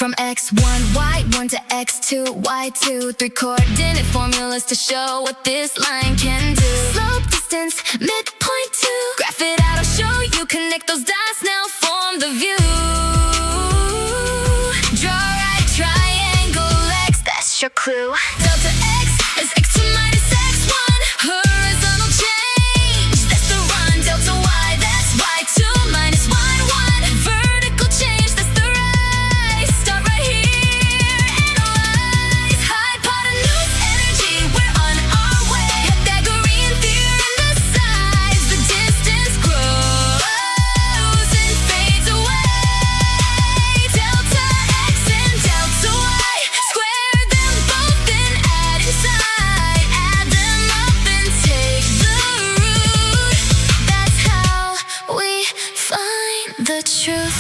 From x1, y1 to x2, y2, 3 coordinate formulas to show what this line can do. Slope, distance, midpoint 2. Graph it out, I'll show you. Connect those dots, now form the view. Draw right triangle x, that's your clue. Delta x is x2 minus x1. Horizontal change, that's the run. Delta y, that's y2 minus y1. Vertical change, that's the rise. Start right here, analyze. Hypotenuse energy, we're on our way. Pythagorean theorem, the size. The distance grows and fades away. Delta x and delta y. Square them both and add inside. Add them up and take the root. That's how we find the truth.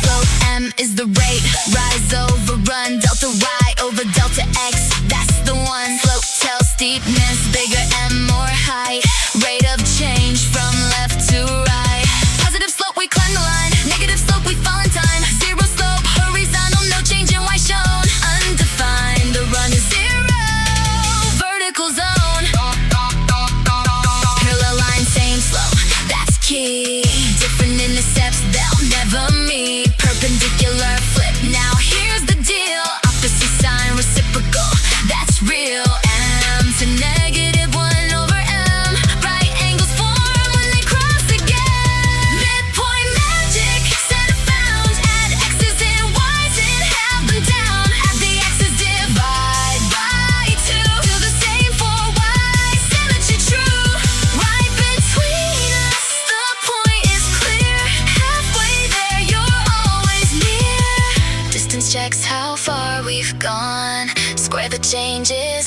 Slope m is the rate. Rise over run. Delta y over delta x. That's the one. Slope tells steepness. Bigger m more height. Rate of change from left to right. Positive slope, we climb the line. Negative slope, we fall in time. Zero slope, horizontal, no change in y shown. Undefined, the run is 0. Vertical zone. Parallel line, same slope. That's key. Different intercepts, they'll never meet. Perpendicular flip. Now here's the deal. Opposite sign, reciprocal. That's real. M to negative 1 over m. Right angles form when they cross again. Midpoint magic, center found. Add x's and y's and have them down. Add the x's, divide by 2. Do the same for y. Symmetry true. Right between us, the point is clear. Halfway there, you're always near. Distance checks how far we've gone. Square the changes